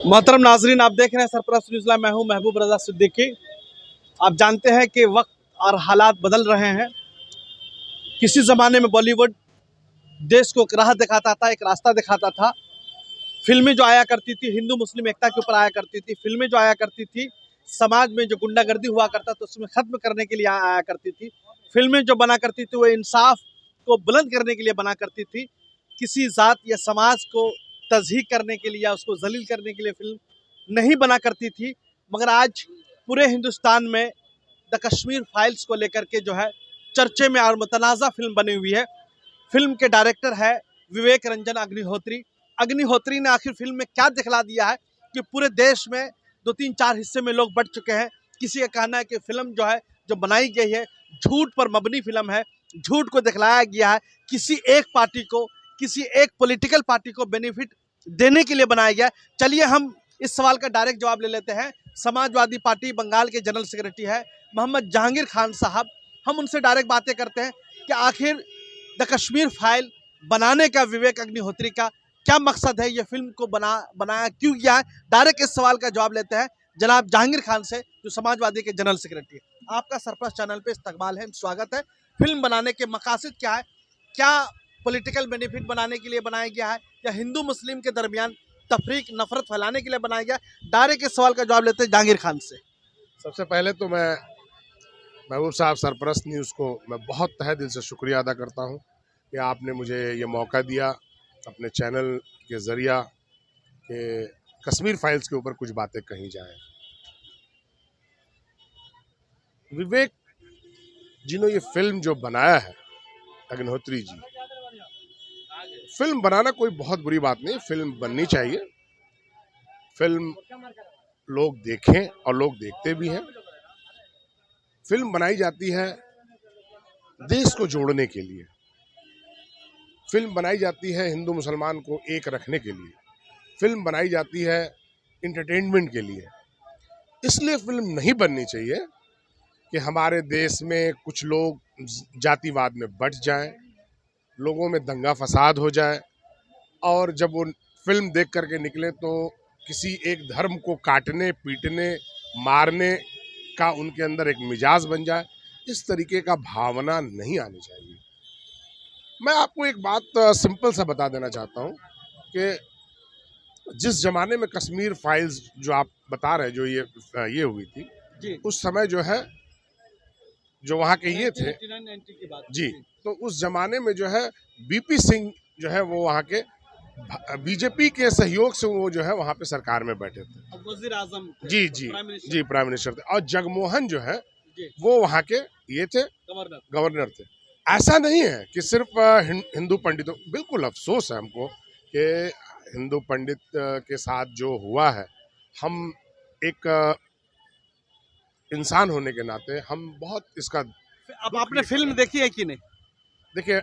मोहतरम नाजरीन, आप देख रहे हैं सरफराज न्यूज़ लाइव। मैं हूं महबूब रजा सिद्दीकी। आप जानते हैं कि वक्त और हालात बदल रहे हैं। किसी ज़माने में बॉलीवुड देश को एक राह दिखाता था, एक रास्ता दिखाता था। फिल्में जो आया करती थी हिंदू मुस्लिम एकता के ऊपर आया करती थी। फिल्में जो आया करती थी समाज में जो गुंडागर्दी हुआ करता था उसमें ख़त्म करने के लिए आया करती थी। फिल्में जो बना करती थी वो इंसाफ को बुलंद करने के लिए बना करती थी। किसी ज़ात या समाज को तज़हीक करने के लिए या उसको जलील करने के लिए फिल्म नहीं बना करती थी। मगर आज पूरे हिंदुस्तान में द कश्मीर फाइल्स को लेकर के जो है चर्चे में और मुतनाज़ा फिल्म बनी हुई है। फिल्म के डायरेक्टर है विवेक रंजन अग्निहोत्री। अग्निहोत्री ने आखिर फिल्म में क्या दिखला दिया है कि पूरे देश में 2-3-4 हिस्से में लोग बंट चुके हैं। किसी का कहना है कि फिल्म जो है जो बनाई गई है झूठ पर मबनी फिल्म है, झूठ को दिखलाया गया है, किसी एक पार्टी को, किसी एक पॉलिटिकल पार्टी को बेनिफिट देने के लिए बनाया गया है। चलिए हम इस सवाल का डायरेक्ट जवाब ले लेते हैं। समाजवादी पार्टी बंगाल के जनरल सेक्रेटरी है मोहम्मद जहांगीर खान साहब। हम उनसे डायरेक्ट बातें करते हैं कि आखिर द कश्मीर फाइल बनाने का विवेक अग्निहोत्री का क्या मकसद है, ये फिल्म को बनाया क्यों गया है। डायरेक्ट इस सवाल का जवाब लेते हैं जनाब जहांगीर खान से, जो समाजवादी के जनरल सेक्रेटरी है। आपका सरफराज चैनल पे इस्तकबाल है, स्वागत है। फिल्म बनाने के मकासद क्या है? क्या पॉलिटिकल बेनिफिट बनाने के लिए बनाया गया है या हिंदू मुस्लिम के दरमियान तफरीक नफरत फैलाने के लिए बनाया गया? डायरेक्ट इस सवाल का जवाब लेते हैं जहांगीर खान से। सबसे पहले तो मैं महबूब साहब सरपरस्त न्यूज़ को मैं बहुत तहे दिल से शुक्रिया अदा करता हूं कि आपने मुझे ये मौका दिया अपने चैनल के ज़रिया कि कश्मीर फाइल्स के ऊपर कुछ बातें कही जाएं। विवेक जी ने ये फिल्म जो बनाया है, अग्निहोत्री जी, फिल्म बनाना कोई बहुत बुरी बात नहीं, फिल्म बननी चाहिए। फिल्म लोग देखें और लोग देखते भी हैं। फिल्म बनाई जाती है देश को जोड़ने के लिए, फिल्म बनाई जाती है हिंदू मुसलमान को एक रखने के लिए, फिल्म बनाई जाती है इंटरटेनमेंट के लिए। इसलिए फिल्म नहीं बननी चाहिए कि हमारे देश में कुछ लोग जातिवाद में बट जाएं, लोगों में दंगा फसाद हो जाए और जब वो फिल्म देख करके निकले तो किसी एक धर्म को काटने, पीटने, मारने का उनके अंदर एक मिजाज बन जाए। इस तरीके का भावना नहीं आनी चाहिए। मैं आपको एक बात सिंपल सा बता देना चाहता हूँ कि जिस जमाने में कश्मीर फाइल्स जो आप बता रहे हैं, जो ये हुई थी जी, उस समय जो है जो वहाँ के ये थे 1990 की बात जी, तो उस जमाने में जो है बीपी सिंह जो है वो वहाँ के बीजेपी के सहयोग से वो जो है वहाँ पे सरकार में बैठे थे। वजीर आजम जी जी जी, प्राइम मिनिस्टर थे। और जगमोहन जो है वो वहाँ के ये थे, गवर्नर थे। ऐसा नहीं है कि सिर्फ हिंदू पंडितों, बिल्कुल अफसोस है हमको कि हिंदू पंडित के साथ जो हुआ है। हम एक इंसान होने के नाते हम बहुत इसका। अब आपने फिल्म देखी है कि नहीं? देखिए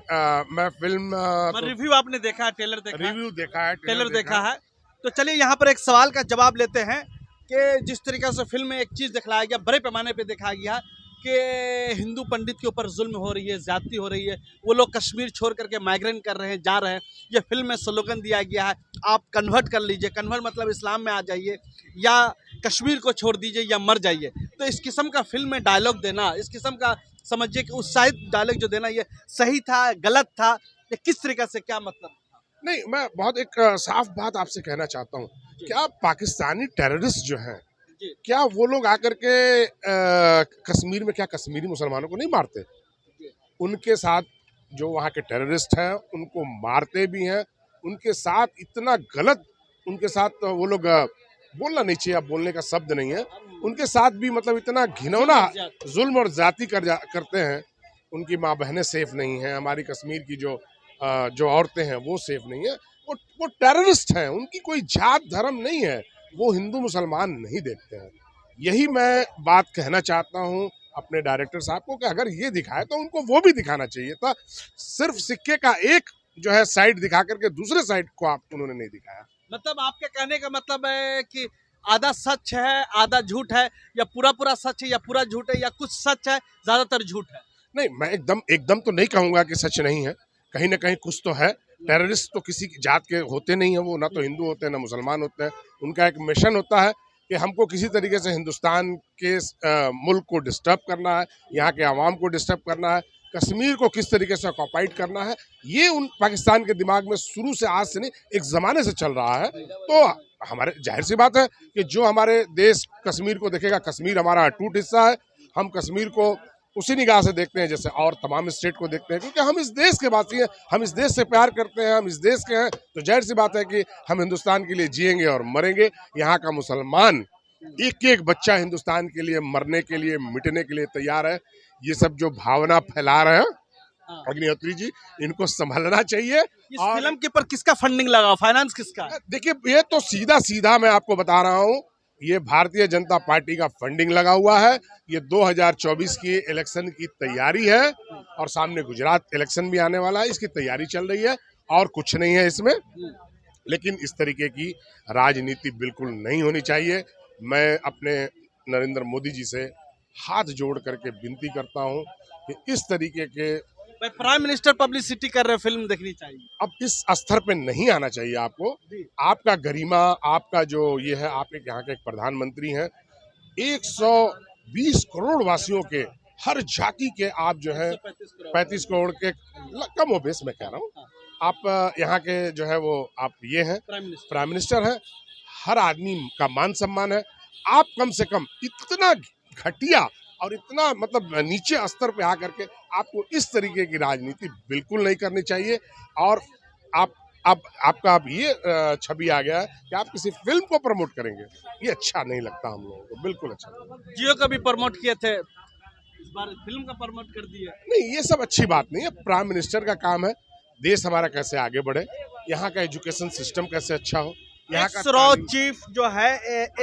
मैं फिल्म रिव्यू आपने देखा है, ट्रेलर देखा है? रिव्यू देखा है, ट्रेलर देखा है। तो चलिए यहाँ पर एक सवाल का जवाब लेते हैं कि जिस तरीके से फिल्म में एक चीज़ दिखलाया गया, बड़े पैमाने पे दिखाया गया कि हिंदू पंडित के ऊपर जुल्म हो रही है, ज्यादती हो रही है, वो लोग कश्मीर छोड़ करके माइग्रेट कर रहे हैं, जा रहे हैं। ये फिल्म में स्लोगन दिया गया है, आप कन्वर्ट कर लीजिए, कन्वर्ट मतलब इस्लाम में आ जाइए या कश्मीर को छोड़ दीजिए या मर जाइए। तो इस किस्म का फिल्म में डायलॉग देना, इस किस्म का समझिए कि उत्साहित डायलॉग जो देना, ये सही था, गलत था, या किस तरीके से, क्या मतलब? नहीं, मैं बहुत एक साफ बात आपसे कहना चाहता हूँ। क्या पाकिस्तानी टेररिस्ट जो हैं, क्या वो लोग आकर के कश्मीर में क्या कश्मीरी मुसलमानों को नहीं मारते? उनके साथ जो वहाँ के टेररिस्ट हैं उनको मारते भी हैं। उनके साथ इतना गलत, उनके साथ वो लोग बोलना नहीं चाहिए, अब बोलने का शब्द नहीं है। उनके साथ भी मतलब इतना घिनौना जुल्म और जाति करते हैं। उनकी माँ बहनें सेफ नहीं हैं, हमारी कश्मीर की जो औरतें हैं वो सेफ नहीं है। वो टेररिस्ट हैं, उनकी कोई जात धर्म नहीं है, वो हिंदू मुसलमान नहीं देखते हैं। यही मैं बात कहना चाहता हूँ अपने डायरेक्टर साहब को कि अगर ये दिखाए तो उनको वो भी दिखाना चाहिए था। सिर्फ सिक्के का एक जो है साइड दिखा करके दूसरे साइड को उन्होंने नहीं दिखाया। मतलब आपके कहने का मतलब है कि आधा सच है आधा झूठ है, या पूरा पूरा सच है या पूरा झूठ है, या कुछ सच है ज्यादातर झूठ है? नहीं, मैं एकदम तो नहीं कहूँगा कि सच नहीं है, कहीं ना कहीं कुछ तो है। टेररिस्ट तो किसी जात के होते नहीं है, वो ना तो हिंदू होते हैं ना मुसलमान होते हैं। उनका एक मिशन होता है कि हमको किसी तरीके से हिंदुस्तान के मुल्क को डिस्टर्ब करना है, यहाँ के आवाम को डिस्टर्ब करना है, कश्मीर को किस तरीके से ऑक्युपाइड करना है। ये उन पाकिस्तान के दिमाग में शुरू से, आज से नहीं, एक ज़माने से चल रहा है। तो हमारे जाहिर सी बात है कि जो हमारे देश कश्मीर को देखेगा, कश्मीर हमारा अटूट हिस्सा है, हम कश्मीर को उसी निगाह से देखते हैं जैसे और तमाम स्टेट को देखते हैं, क्योंकि हम इस देश के वासी हैं, हम इस देश से प्यार करते हैं, हम इस देश के हैं। तो जाहिर सी बात है कि हम हिंदुस्तान के लिए जिएंगे और मरेंगे। यहाँ का मुसलमान एक एक बच्चा हिंदुस्तान के लिए मरने के लिए, मिटने के लिए तैयार है। ये सब जो भावना फैला रहे हैं अग्निहोत्री जी, इनको संभालना चाहिए। इस फिल्म के ऊपर किसका फंडिंग लगा, फाइनेंस किसका? देखिए, ये तो सीधा सीधा मैं आपको बता रहा हूँ, ये भारतीय जनता पार्टी का फंडिंग लगा हुआ है। ये 2024 की इलेक्शन की तैयारी है और सामने गुजरात इलेक्शन भी आने वाला है, इसकी तैयारी चल रही है और कुछ नहीं है इसमें। लेकिन इस तरीके की राजनीति बिल्कुल नहीं होनी चाहिए। मैं अपने नरेंद्र मोदी जी से हाथ जोड़ करके विनती करता हूं कि इस तरीके के, प्राइम मिनिस्टर पब्लिसिटी कर रहे, फिल्म देखनी चाहिए। अब इस स्तर पे नहीं आना चाहिए आपको। आपका गरिमा, आपका जो ये है, आप एक यहाँ के एक प्रधानमंत्री हैं, 120 करोड़ वासियों के हर झांकी के आप जो है 35 करोड़ के कम हो बेस मैं कह रहा हूँ, आप यहाँ के जो है वो आप ये हैं प्राइम मिनिस्टर हैं, हर आदमी का मान सम्मान है। आप कम से कम इतना घटिया और इतना मतलब नीचे स्तर पे आकर के आपको इस तरीके की राजनीति बिल्कुल नहीं करनी चाहिए। और आपका अब ये छवि आ गया है कि आप किसी फिल्म को प्रमोट करेंगे, ये अच्छा नहीं लगता हम लोगों को, बिल्कुल अच्छा नहीं। जियो का भी प्रमोट किए थे, इस बार फिल्म का प्रमोट कर दिया। नहीं, ये सब अच्छी बात नहीं है। प्राइम मिनिस्टर का काम है देश हमारा कैसे आगे बढ़े, यहाँ का एजुकेशन सिस्टम कैसे अच्छा हो। यहाँ का चीफ जो है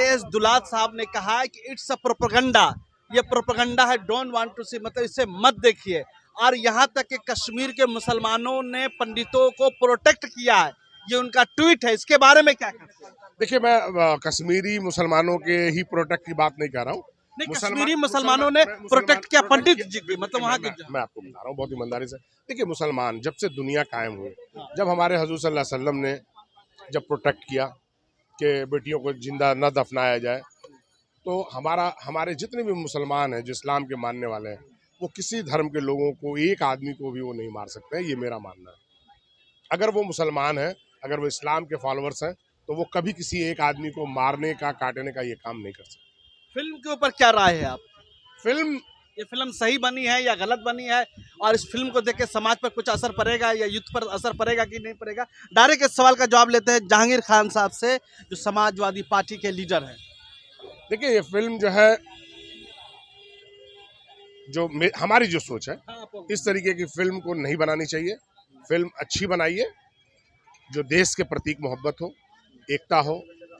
एस दुलात साहब ने कहा है कि इट्स अ प्रोपेगेंडा, ये प्रोपेगेंडा है, डोंट वांट टू सी, मतलब इसे मत देखिए। और यहाँ तक कि कश्मीर के मुसलमानों ने पंडितों को प्रोटेक्ट किया है, ये उनका ट्वीट है। इसके बारे में क्या कहते हैं? देखिए, मैं कश्मीरी मुसलमानों के ही प्रोटेक्ट की बात नहीं कर रहा हूँ। कश्मीरी मुसलमानों ने प्रोटेक्ट किया पंडित जी की, मतलब वहाँ के। मैं आपको बता रहा हूँ बहुत ईमानदारी से। देखिए, मुसलमान जब से दुनिया कायम हुई, जब हमारे हुजूर सल्लल्लाहु अलैहि वसल्लम ने जब प्रोटेक्ट किया कि बेटियों को जिंदा न दफनाया जाए, तो हमारे जितने भी मुसलमान हैं जो इस्लाम के मानने वाले हैं, वो किसी धर्म के लोगों को, एक आदमी को भी वो नहीं मार सकते हैं, ये मेरा मानना है। अगर वो मुसलमान है, अगर वो इस्लाम के फॉलोअर्स हैं, तो वो कभी किसी एक आदमी को मारने का, काटने का ये काम नहीं कर सकते। फिल्म के ऊपर क्या राय है आप? ये फिल्म सही बनी है या गलत बनी है, और इस फिल्म को देख के समाज पर कुछ असर पड़ेगा या यूथ पर असर पड़ेगा कि नहीं पड़ेगा? डायरेक्ट इस सवाल का जवाब लेते हैं जहांगीर खान साहब से, जो समाजवादी पार्टी के लीडर हैं। देखिए, ये फिल्म जो है, जो हमारी जो सोच है, इस तरीके की फिल्म को नहीं बनानी चाहिए। फिल्म अच्छी बनाइए, जो देश के प्रतीक मोहब्बत हो, एकता हो,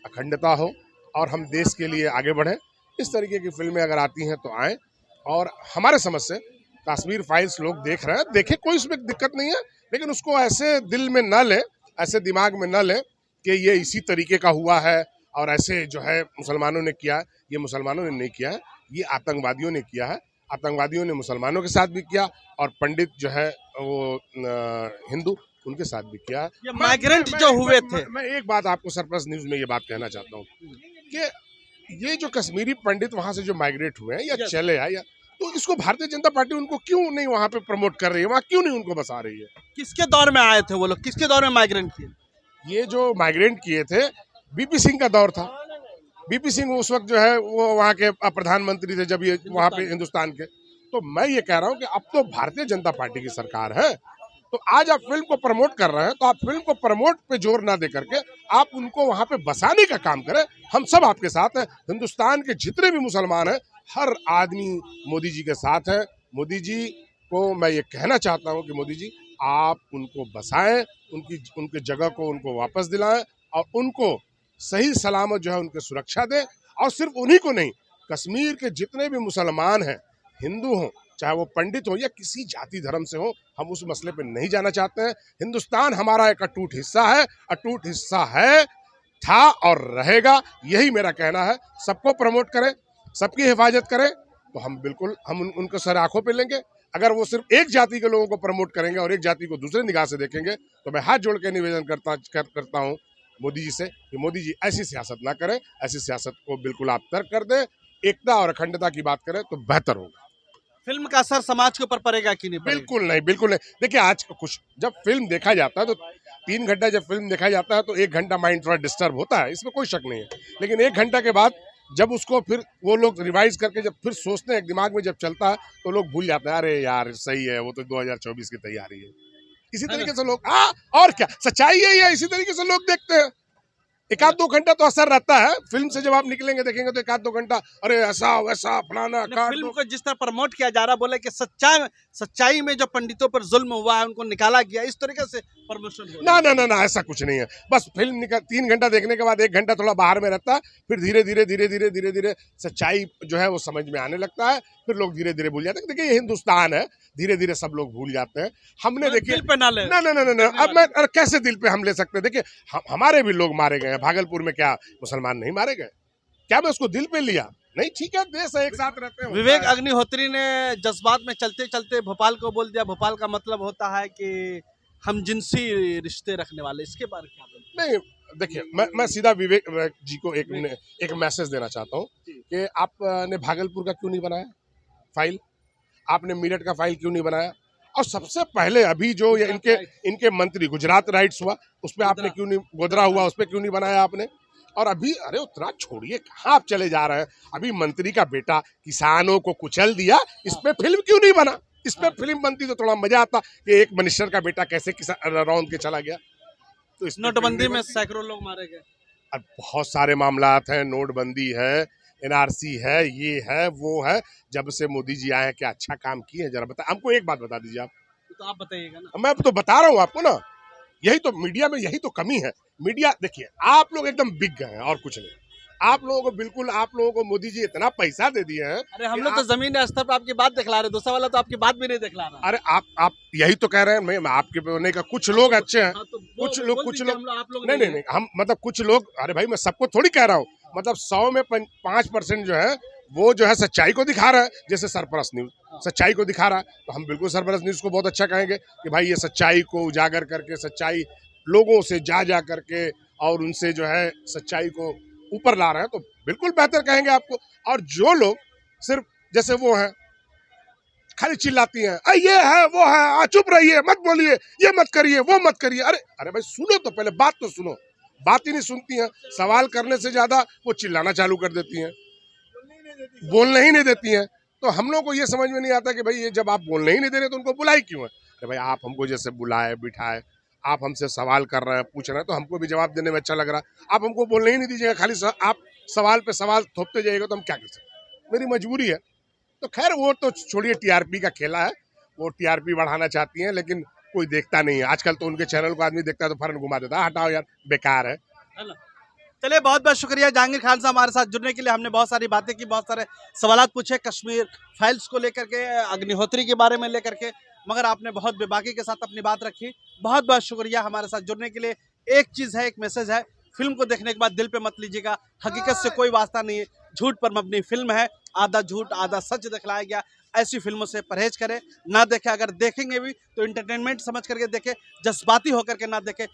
अखंडता हो और हम देश के लिए आगे बढ़ें। इस तरीके की फिल्में अगर आती हैं तो आएँ। और हमारे समझ से कश्मीर फाइल्स लोग देख रहे हैं, देखें, कोई इसमें दिक्कत नहीं है, लेकिन उसको ऐसे दिल में न लें, ऐसे दिमाग में न लें कि ये इसी तरीके का हुआ है और ऐसे जो है मुसलमानों ने किया है। ये मुसलमानों ने नहीं किया है, ये आतंकवादियों ने किया है। आतंकवादियों ने मुसलमानों के साथ भी किया और पंडित जो है वो हिंदू, उनके साथ भी किया है। ये माइग्रेंट जो हुए थे, मैं एक बात आपको सरप्लस न्यूज में ये बात कहना चाहता हूँ कि ये जो कश्मीरी पंडित वहां से जो माइग्रेट हुए हैं या चले आए, या तो इसको भारतीय जनता पार्टी उनको क्यों नहीं वहां पे प्रमोट कर रही है, वहां क्यों नहीं उनको बसा रही है? किसके दौर में आए थे वो लोग, किसके दौर में माइग्रेंट किए? ये जो माइग्रेंट किए थे, बीपी सिंह का दौर था। बीपी सिंह उस वक्त जो है वो वहाँ के प्रधानमंत्री थे, जब ये वहाँ पे हिंदुस्तान के। तो मैं ये कह रहा हूँ कि अब तो भारतीय जनता पार्टी की सरकार है, तो आज आप फिल्म को प्रमोट कर रहे हैं, तो आप फिल्म को प्रमोट पे जोर ना दे करके आप उनको वहाँ पे बसाने का काम करें। हम सब आपके साथ हैं, हिंदुस्तान के जितने भी मुसलमान हैं, हर आदमी मोदी जी के साथ है। मोदी जी को मैं ये कहना चाहता हूँ कि मोदी जी, आप उनको बसाएं, उनकी जगह को उनको वापस दिलाएं और उनको सही सलामत जो है उनकी सुरक्षा दें। और सिर्फ उन्हीं को नहीं, कश्मीर के जितने भी मुसलमान हैं, हिंदू हों, चाहे वो पंडित हो या किसी जाति धर्म से हो, हम उस मसले पे नहीं जाना चाहते हैं। हिंदुस्तान हमारा एक अटूट हिस्सा है, अटूट हिस्सा है, था और रहेगा। यही मेरा कहना है। सबको प्रमोट करें, सबकी हिफाजत करें, तो हम बिल्कुल उनको सर आंखों पे लेंगे। अगर वो सिर्फ एक जाति के लोगों को प्रमोट करेंगे और एक जाति को दूसरे निगाह से देखेंगे तो मैं हाथ जोड़ के निवेदन करता हूँ मोदी जी से कि मोदी जी ऐसी सियासत ना करें, ऐसी सियासत को बिल्कुल आप तर्क कर दें, एकता और अखंडता की बात करें तो बेहतर होगा। फिल्म का असर समाज के ऊपर पड़ेगा कि नहीं पड़ेगा? बिल्कुल नहीं, बिल्कुल नहीं। देखिए आज कुछ जब फिल्म देखा जाता है तो 3 घंटा जब फिल्म देखा जाता है तो 1 घंटा माइंड थोड़ा डिस्टर्ब होता है, इसमें कोई शक नहीं है। लेकिन 1 घंटा के बाद जब उसको फिर वो लोग रिवाइज करके जब फिर सोचते हैं, दिमाग में जब चलता है तो लोग भूल जाते हैं, अरे यार सही है, वो तो 2024 की तैयारी है। इसी तरीके से लोग और क्या सच्चाई है, इसी तरीके से लोग देखते हैं। 1-2 घंटा तो असर रहता है फिल्म से, जब आप निकलेंगे देखेंगे तो 1-2 घंटा अरे ऐसा वैसा फलाना फिल्म को जिस तरह प्रमोट किया जा रहा, बोले कि सच्चाई में जो पंडितों पर जुल्म हुआ है उनको निकाला गया, इस तरीके से प्रमोशन हो रहा है। ना ऐसा कुछ नहीं है। बस फिल्म 3 घंटा देखने के बाद 1 घंटा थोड़ा बाहर में रहता है, फिर धीरे धीरे सच्चाई जो है वो समझ में आने लगता है, फिर लोग धीरे धीरे भूल जाते हैं। देखिए ये हिंदुस्तान है, धीरे धीरे सब लोग भूल जाते हैं। हमने देखिए दिल पे ना ले। ना अब मैं कैसे दिल पे हम ले सकते हैं? देखिए हमारे भी लोग मारे गए हैं भागलपुर में, क्या मुसलमान नहीं मारे गए? क्या मैं उसको दिल पे लिया? नहीं, ठीक है, देश है, एक साथ रहते हैं। विवेक अग्निहोत्री ने जज्बात में चलते चलते भोपाल को बोल दिया, भोपाल का मतलब होता है कि हम जिनसी रिश्ते रखने वाले, इसके बारे में क्या बोलते? नहीं देखिए मैं सीधा विवेक जी को एक मैसेज देना चाहता हूँ कि आपने भागलपुर का क्यों नहीं बनाया फाइल, आपने मेरठ का फाइल क्यों नहीं बनाया, और सबसे पहले अभी जो ये इनके मंत्री गुजरात राइट्स हुआ उस पर आपने क्यों नहीं, गोधरा हुआ उस पर क्यों नहीं बनाया आपने? और अभी अरे उतना छोड़िए, कहाँ आप चले जा रहे हैं? अभी मंत्री का बेटा किसानों को कुचल दिया, इस पे फिल्म क्यों नहीं बना? इस पे फिल्म बनती तो थोड़ा मजा आता कि एक मिनिस्टर का बेटा कैसे रौंद के चला गया। तो इस नोटबंदी में सैकड़ों लोग मारे गए। अब बहुत सारे मामलात हैं, नोटबंदी है, एनआरसी है, ये है वो है। जब से मोदी जी आए हैं क्या अच्छा काम किए हैं? जरा बता, हमको एक बात बता दीजिए आप। तो आप बताइएगा ना। मैं तो बता रहा हूँ आपको ना, यही तो मीडिया में यही तो कमी है। मीडिया देखिए आप लोग एकदम बिक गए हैं और कुछ नहीं। आप लोगों को बिल्कुल, आप लोगों को मोदी जी इतना पैसा दे दिए हैं। अरे हम लोग तो जमीन स्तर पर आपकी बात दिखला रहे, दूसरा वाला तो आपकी बात भी नहीं दिखला रहा। अरे आप यही तो कह रहे हैं, मैं आपके बोलने का कुछ लोग अच्छे हैं, हाँ, तो कुछ लोग आप लोग नहीं हम मतलब कुछ लोग, अरे भाई मैं सबको थोड़ी कह रहा हूँ, मतलब 100 में 5% जो है वो जो है सच्चाई को दिखा रहा है, जैसे सरपरस्त न्यूज सच्चाई को दिखा रहा है, तो हम बिल्कुल सरपरस्त न्यूज को बहुत अच्छा कहेंगे कि भाई ये सच्चाई को उजागर करके, सच्चाई लोगों से जा करके और उनसे जो है सच्चाई को ऊपर ला रहे हैं, तो बिल्कुल बेहतर कहेंगे आपको। और जो लोग सिर्फ जैसे वो हैं खाली चिल्लाती हैं, ये है वो है, चुप रहिए, मत बोलिए, ये मत करिए, वो मत करिए। अरे भाई सुनो तो, पहले बात तो सुनो। बात ही नहीं सुनती हैं, सवाल करने से ज्यादा वो चिल्लाना चालू कर देती हैं, बोलने ही नहीं देती हैं। तो हम लोग को ये समझ में नहीं आता कि भाई ये जब आप बोलने ही नहीं दे रहे तो उनको बुलाई क्यों है? अरे भाई आप हमको जैसे बुलाए बिठाए, आप हमसे सवाल कर रहे हैं, पूछ रहे हैं, तो हमको भी जवाब देने में अच्छा लग रहा है। आप हमको बोलने ही नहीं दीजिएगा, खाली आप सवाल पे सवाल थोपते जाइएगा तो हम क्या कर सकते? मेरी मजबूरी है। तो खैर वो तो छोड़िए, टीआरपी का खेला है, वो टीआरपी बढ़ाना चाहती हैं, लेकिन कोई देखता नहीं है। आजकल तो उनके चैनल को आदमी देखता है तो फौरन घुमा देता है, हटाओ यार बेकार है। चलिए बहुत बहुत शुक्रिया जहांगीर खान साहब हमारे साथ जुड़ने के लिए। हमने बहुत सारी बातें की, बहुत सारे सवाल पूछे कश्मीर फाइल्स को लेकर के, अग्निहोत्री के बारे में लेकर के, मगर आपने बहुत बेबाकी के साथ अपनी बात रखी। बहुत बहुत शुक्रिया हमारे साथ जुड़ने के लिए। एक चीज़ है, एक मैसेज है, फिल्म को देखने के बाद दिल पे मत लीजिएगा, हकीकत से कोई वास्ता नहीं है, झूठ पर मबनी फिल्म है, आधा झूठ आधा सच दिखलाया गया। ऐसी फिल्मों से परहेज करें, ना देखें, अगर देखेंगे भी तो इंटरटेनमेंट समझ करके देखें, जज्बाती होकर के ना देखें।